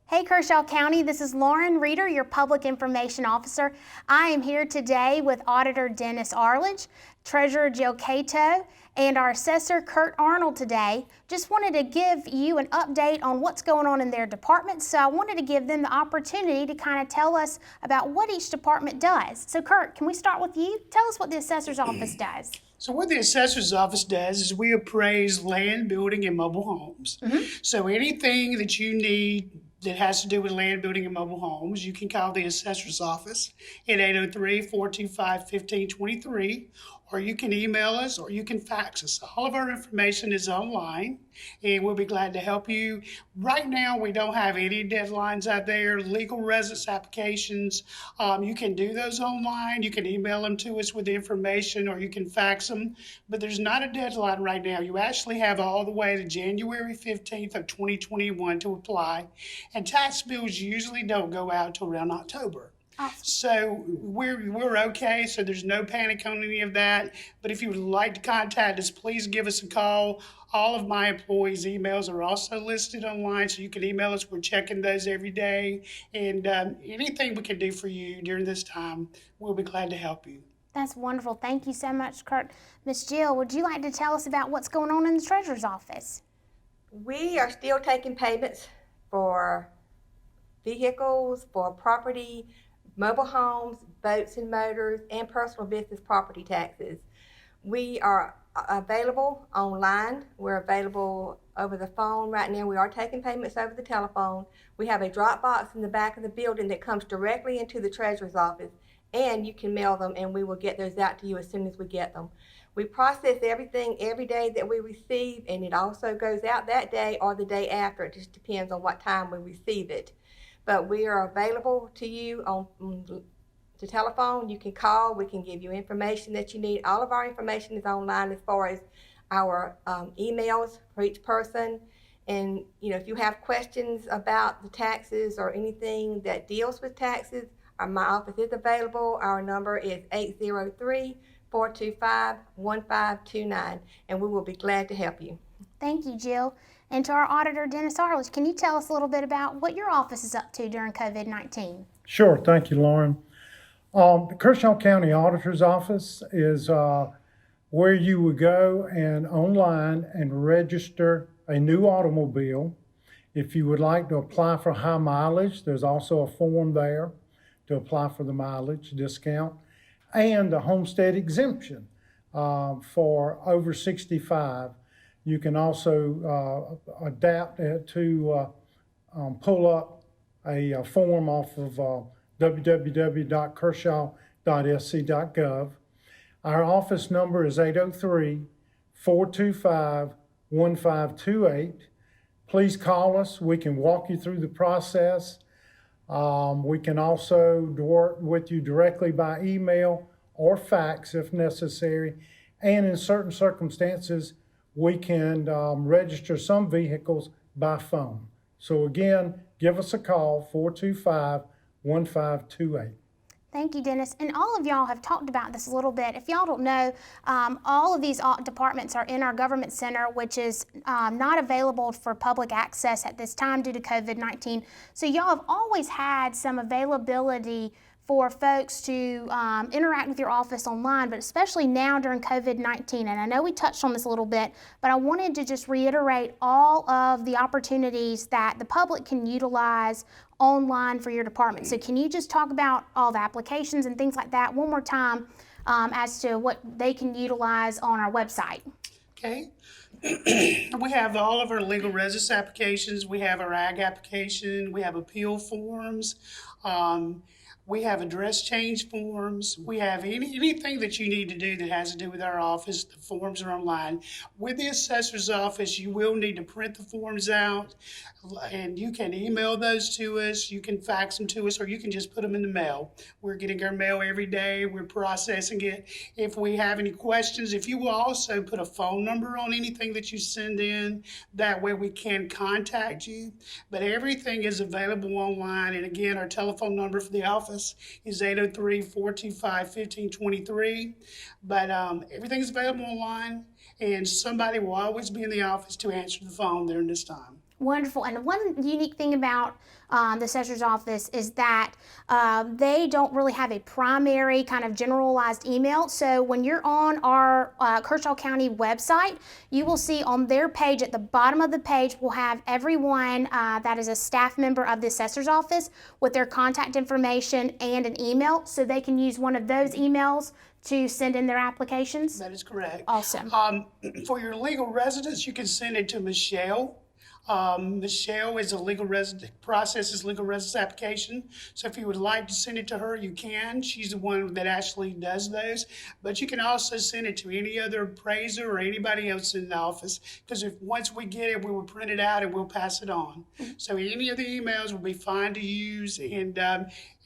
Hey Kershaw County, this is Lauren Reeder, your Public Information Officer. I am here today with Auditor Dennis Arledge, Treasurer Jill Catoe, and our Assessor Curt Arnold today. Just wanted to give you an update on what's going on in their departments, so I wanted to give them the opportunity to kind of tell us about what each department does. So Curt, can we start with you? Tell us what the Assessor's Office does. So what the Assessor's Office does is we appraise land, building, and mobile homes. So anything that you need that has to do with land, building, and mobile homes, you can call the Assessor's Office at 803-425-1523, or you can email us, or you can fax us. All of our information is online, and we'll be glad to help you. Right now, we don't have any deadlines out there. Legal residence applications, you can do those online. You can email them to us with the information, or you can fax them, but there's not a deadline right now. You actually have all the way to January 15th of 2021 to apply, and tax bills usually don't go out till around October. Awesome. So we're okay, so there's no panic on any of that. But if you would like to contact us, please give us a call. All of my employees' emails are also listed online, so you can email us. We're checking those every day. And anything we can do for you during this time, we'll be glad to help you. That's wonderful. Thank you so much, Curt. Ms. Jill, would you like to tell us about what's going on in the Treasurer's Office? We are still taking payments for vehicles, for property, mobile homes, boats and motors, and personal business property taxes. We are available online. We're available over the phone right now. We are taking payments over the telephone. We have a drop box in the back of the building that comes directly into the Treasurer's Office, and you can mail them, and we will get those out to you as soon as we get them. We process everything every day that we receive, and it also goes out that day or the day after. It just depends on what time we receive it. But we are available to you on the telephone. You can call. We can give you information that you need. All of our information is online as far as our emails for each person. And if you have questions about the taxes or anything that deals with taxes, my office is available. Our number is 803-425-1529, and we will be glad to help you. Thank you, Jill. And to our Auditor, Dennis Arledge, can you tell us a little bit about what your office is up to during COVID-19? Sure. Thank you, Lauren. The Kershaw County Auditor's Office is where you would go and online and register a new automobile. If you would like to apply for high mileage, there's also a form there to apply for the mileage discount, and a homestead exemption for over 65. You can also adapt it to pull up a form off of www.kershaw.sc.gov. Our office number is 803-425-1528. Please call us. We can walk you through the process. We can also work with you directly by email or fax if necessary. And in certain circumstances, we can register some vehicles by phone. So again, give us a call, 425-1528. Thank you, Dennis. And all of y'all have talked about this a little bit. If y'all don't know, all of these departments are in our government center, which is not available for public access at this time due to COVID-19. So y'all have always had some availability for folks to interact with your office online, but especially now during COVID-19. And I know we touched on this a little bit, but I wanted to just reiterate all of the opportunities that the public can utilize online for your department. So can you just talk about all the applications and things like that one more time as to what they can utilize on our website? Okay. We have all of our legal residence applications. We have our ag application. We have appeal forms. We have address change forms. We have anything that you need to do that has to do with our office. The forms are online. With the Assessor's Office, you will need to print the forms out, and you can email those to us. You can fax them to us, or you can just put them in the mail. We're getting our mail every day. We're processing it. If we have any questions, if you will also put a phone number on anything that you send in, that way we can contact you. But everything is available online. And again, our telephone number for the office is 803-425-1523. But everything's available online, and somebody will always be in the office to answer the phone during this time. Wonderful. And one unique thing about the Assessor's Office is that they don't really have a primary kind of generalized email. So when you're on our Kershaw County website, you will see on their page, at the bottom of the page, we'll have everyone that is a staff member of the Assessor's Office with their contact information and an email, so they can use one of those emails to send in their applications. That is correct. Awesome. For your legal residence, you can send it to Michelle. Michelle is a legal resident, processes legal residence application. So if you would like to send it to her, you can. She's the one that actually does those. But you can also send it to any other appraiser or anybody else in the office, because if once we get it, we will print it out and we'll pass it on. So any of the emails will be fine to use. And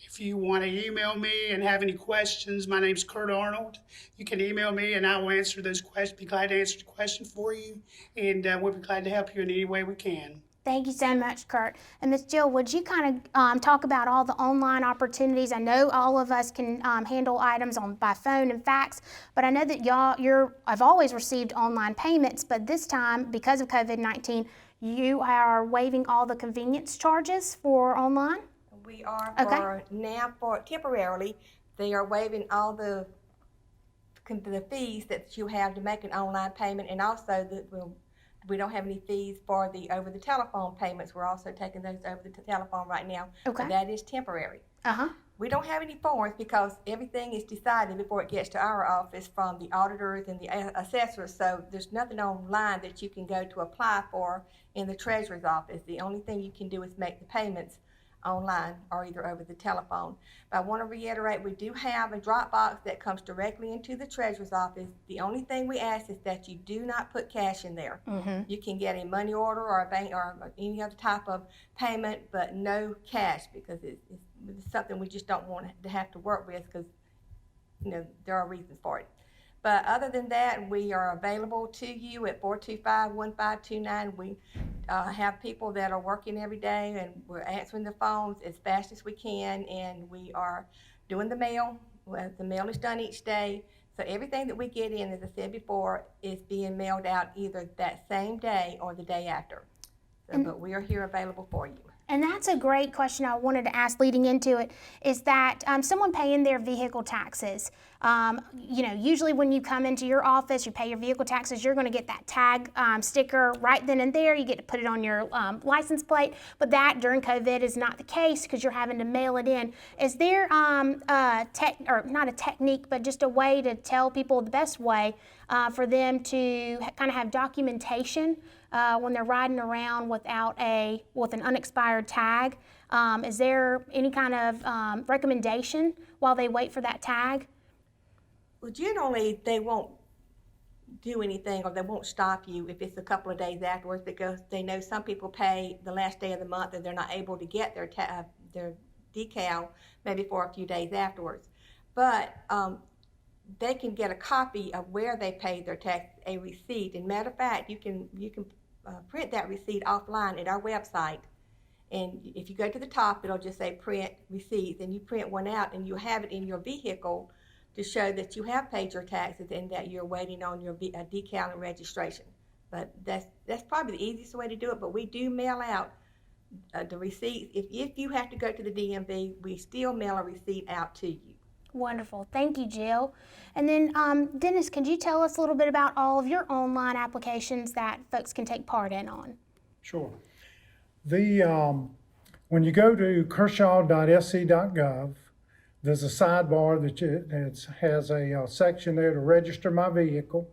if you want to email me and have any questions, my name's Curt Arnold. You can email me and I will answer those questions, be glad to answer the question for you. And we'll be glad to help you in any way we can. Thank you so much, Curt. And Ms. Jill, would you kind of talk about all the online opportunities? I know all of us can handle items by phone and fax, but I know that I've always received online payments, but this time, because of COVID-19, you are waiving all the convenience charges for online? We are Okay. for temporarily, they are waiving all the fees that you have to make an online payment, and also we don't have any fees for the over the telephone payments. We're also taking those over the telephone right now. Okay. So that is temporary. Uh-huh. We don't have any forms because everything is decided before it gets to our office from the auditors and the assessors. So there's nothing online that you can go to apply for in the treasurer's office. The only thing you can do is make the payments online or either over the telephone. But I want to reiterate, we do have a drop box that comes directly into the treasurer's office. The only thing we ask is that you do not put cash in there. Mm-hmm. You can get a money order or a bank or any other type of payment, but no cash, because it's something we just don't want to have to work with, because there are reasons for it. But other than that, we are available to you at 425-1529. We have people that are working every day, and we're answering the phones as fast as we can, and we are doing the mail. The mail is done each day. So everything that we get in, as I said before, is being mailed out either that same day or the day after. But we are here available for you. And that's a great question I wanted to ask leading into it, is that someone paying their vehicle taxes, usually when you come into your office, you pay your vehicle taxes, you're going to get that tag sticker right then and there. You get to put it on your license plate, but that during COVID is not the case because you're having to mail it in. Is there not a technique, but just a way to tell people the best way for them to kind of have documentation when they're riding around with an unexpired tag? Is there any kind of recommendation while they wait for that tag? Well, generally, they won't do anything, or they won't stop you if it's a couple of days afterwards, because they know some people pay the last day of the month and they're not able to get their decal maybe for a few days afterwards. But they can get a copy of where they paid their tax, a receipt. And matter of fact, you can print that receipt offline at our website. And if you go to the top, it'll just say print receipts, and you print one out and you have it in your vehicle to show that you have paid your taxes and that you're waiting on your decal and registration. But that's probably the easiest way to do it. But we do mail out the receipts. If you have to go to the DMV, we still mail a receipt out to you. Wonderful. Thank you, Jill. And then, Dennis, could you tell us a little bit about all of your online applications that folks can take part in on? Sure. When you go to kershaw.sc.gov, there's a sidebar that has a section there to register my vehicle.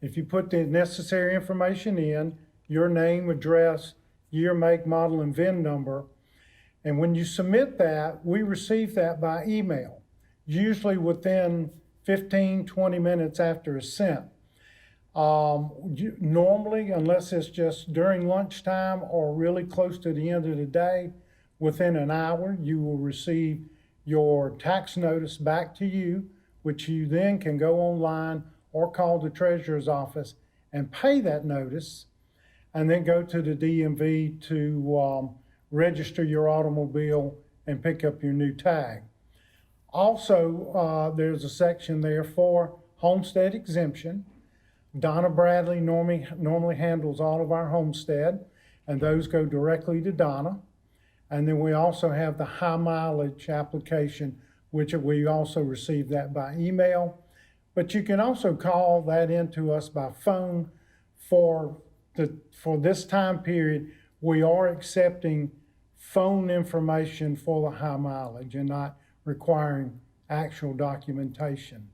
If you put the necessary information in, your name, address, year, make, model, and VIN number, and when you submit that, we receive that by email, usually within 15-20 minutes after it's sent. Normally, unless it's just during lunchtime or really close to the end of the day, within an hour, you will receive your tax notice back to you, which you then can go online or call the treasurer's office and pay that notice, and then go to the DMV to register your automobile and pick up your new tag. Also, there's a section there for homestead exemption. Donna Bradley normally handles all of our homestead, and those go directly to Donna. And then we also have the high mileage application, which we also receive that by email. But you can also call that into us by phone. For this time period, we are accepting phone information for the high mileage and not requiring actual documentation.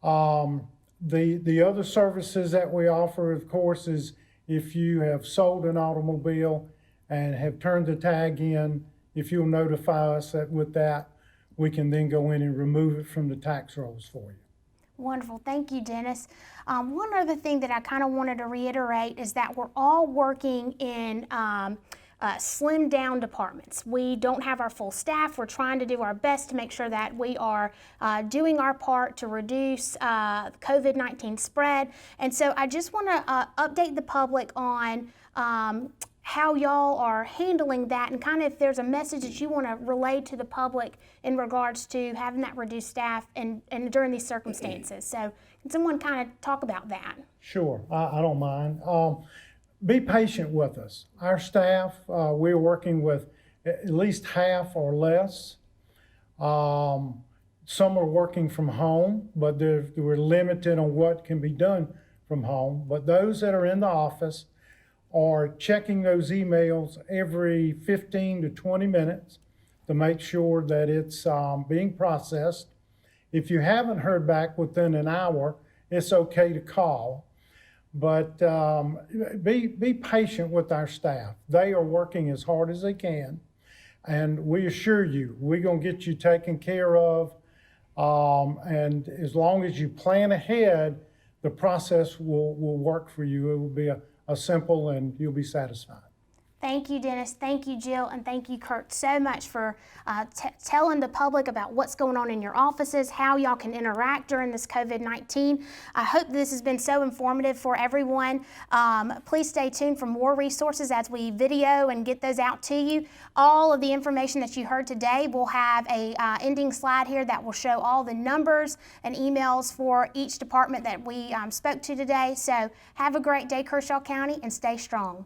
The other services that we offer, of course, is if you have sold an automobile and have turned the tag in, if you'll notify us that with that, we can then go in and remove it from the tax rolls for you. Wonderful. Thank you, Dennis. One other thing that I kind of wanted to reiterate is that we're all working in slimmed down departments. We don't have our full staff. We're trying to do our best to make sure that we are doing our part to reduce COVID-19 spread. And so I just want to update the public on how y'all are handling that, and kind of if there's a message that you want to relay to the public in regards to having that reduced staff and during these circumstances. So can someone kind of talk about that? Sure, I don't mind. Be patient with us. Our staff, we're working with at least half or less. Some are working from home, but we're limited on what can be done from home. But those that are in the office are checking those emails every 15 to 20 minutes to make sure that it's being processed. If you haven't heard back within an hour, it's okay to call. But be patient with our staff. They are working as hard as they can, and we assure you, we're going to get you taken care of. And as long as you plan ahead, the process will work for you. It will be a simple, and you'll be satisfied. Thank you, Dennis. Thank you, Jill. And thank you, Curt, so much for telling the public about what's going on in your offices, how y'all can interact during this COVID-19. I hope this has been so informative for everyone. Please stay tuned for more resources as we video and get those out to you. All of the information that you heard today, we'll have a ending slide here that will show all the numbers and emails for each department that we spoke to today. So have a great day, Kershaw County, and stay strong.